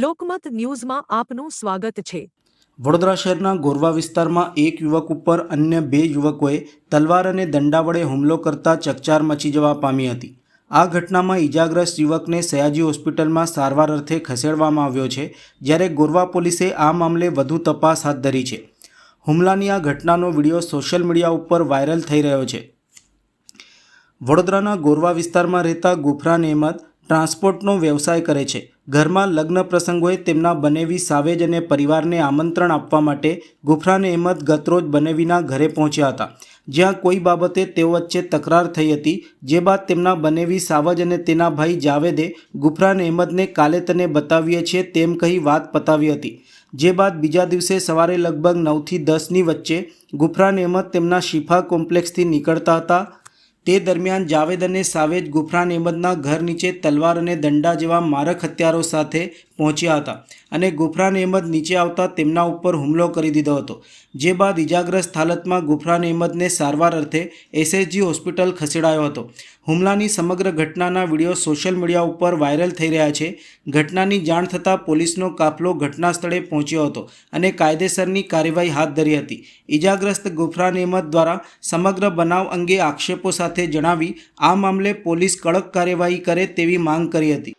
લોકમત ન્યૂઝમાં આપનું સ્વાગત છે। વડોદરા શહેરના ગોરવા વિસ્તારમાં એક યુવક ઉપર અન્ય બે યુવકોએ તલવાર અને દંડા વડે હુમલો કરતા ચકચાર મચી જવા પામી હતી। આ ઘટનામાં ઈજાગ્રસ્ત યુવકને સયાજી હોસ્પિટલમાં સારવાર અર્થે ખસેડવામાં આવ્યો છે, જ્યારે ગોરવા પોલીસે આ મામલે વધુ તપાસ હાથ ધરી છે। હુમલાની આ ઘટનાનો વિડીયો સોશિયલ મીડિયા ઉપર વાયરલ થઈ રહ્યો છે। વડોદરાના ગોરવા વિસ્તારમાં રહેતા ગુફરાન અહેમદ ટ્રાન્સપોર્ટનો વ્યવસાય કરે છે। ઘરમાં લગ્ન પ્રસંગ હોય તેમના બનેવી સાવેજ અને પરિવારને આમંત્રણ આપવા માટે ગુફરાન અહેમદ ગતરોજ બનેવીના ઘરે પહોંચ્યા હતા, જ્યાં કોઈ બાબતે તેઓ વચ્ચે તકરાર થઈ હતી, જે બાદ તેમના બનેવી સાવજ અને તેના ભાઈ જાવેદે ગુફરાન અહેમદને કાલે તને બતાવીએ છીએ તેમ કહી વાત પતાવી હતી। જે બાદ બીજા દિવસે સવારે લગભગ 9 થી 10ની વચ્ચે ગુફરાન અહેમદ તેમના શિફા કોમ્પ્લેક્સથી નીકળતા હતા। તે દરમિયાન જાવેદ અને સાવેજ ગુફરાન અહેમદના ઘર નીચે તલવાર અને દંડા જેવા મારક હથિયારો સાથે પહોંચ્યા હતા અને ગુફરાન અહેમદ નીચે આવતા તેમના ઉપર હુમલો કરી દીધો હતો। જે બાદ ઇજાગ્રસ્ત હાલતમાં ગુફરાન અહેમદને સારવાર અર્થે એસએસજી હોસ્પિટલ ખસેડાયો હતો। હુમલાની સમગ્ર ઘટનાના વિડીયો સોશિયલ મીડિયા ઉપર વાયરલ થઈ રહ્યા છે। ઘટનાની જાણ થતાં પોલીસનો કાફલો ઘટના સ્થળે પહોંચ્યો હતો અને કાયદેસરની કાર્યવાહી હાથ ધરી હતી। ઇજાગ્રસ્ત ગુફરાન અહેમદ દ્વારા સમગ્ર બનાવ અંગે આક્ષેપો સાથે જણાવી આ મામલે પોલીસ કડક કાર્યવાહી કરે તેવી માંગ કરી હતી।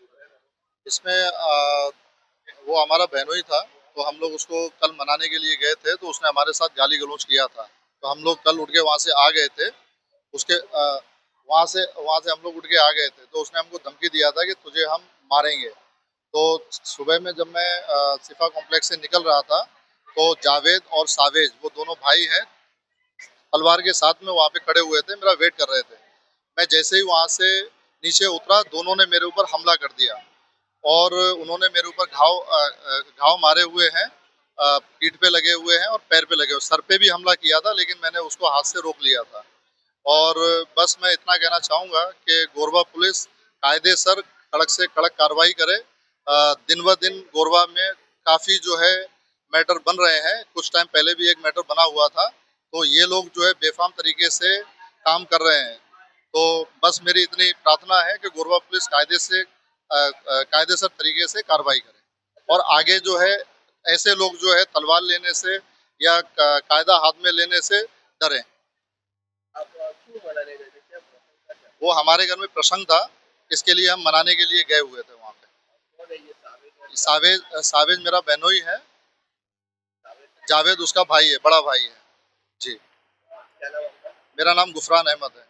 वो हमारा बहनोई था, तो हम लोग उसको कल मनाने के लिए गए थे, तो उसने हमारे साथ गाली गलौज किया था। तो हम लोग कल उठ के वहाँ से आ गए थे। उसके वहाँ से हम लोग उठ के आ गए थे, तो उसने हमको धमकी दिया था कि तुझे हम मारेंगे। तो सुबह में जब मैं सिफा कॉम्प्लेक्स से निकल रहा था, तो जावेद और सावेज वो दोनों भाई हैं, तलवार के साथ में वहाँ पे खड़े हुए थे, मेरा वेट कर रहे थे। मैं जैसे ही वहाँ से नीचे उतरा, दोनों ने मेरे ऊपर हमला कर दिया और उन्होंने मेरे ऊपर घाव मारे हुए हैं, पीठ पे लगे हुए हैं और पैर पे लगे हुए। सर पे भी हमला किया था, लेकिन मैंने उसको हाथ से रोक लिया था। और बस मैं इतना कहना चाहूँगा कि गोरवा पुलिस कायदेसर कड़क से कड़क कार्रवाई करे। दिन ब दिन गोरवा में काफ़ी जो है मैटर बन रहे हैं। कुछ टाइम पहले भी एक मैटर बना हुआ था, तो ये लोग जो है बेफाम तरीके से काम कर रहे हैं। तो बस मेरी इतनी प्रार्थना है कि गोरवा पुलिस कायदेसर तरीके से कार्रवाई करे और आगे जो है ऐसे लोग जो है तलवार लेने से या कायदा हाथ में लेने से डरें। वो हमारे घर में प्रसंग था, इसके लिए हम मनाने के लिए गए हुए थे वहाँ पे। सावेज मेरा बहनोई है, जावेद उसका भाई है, बड़ा भाई है जी। मेरा नाम गुफरान अहमद है।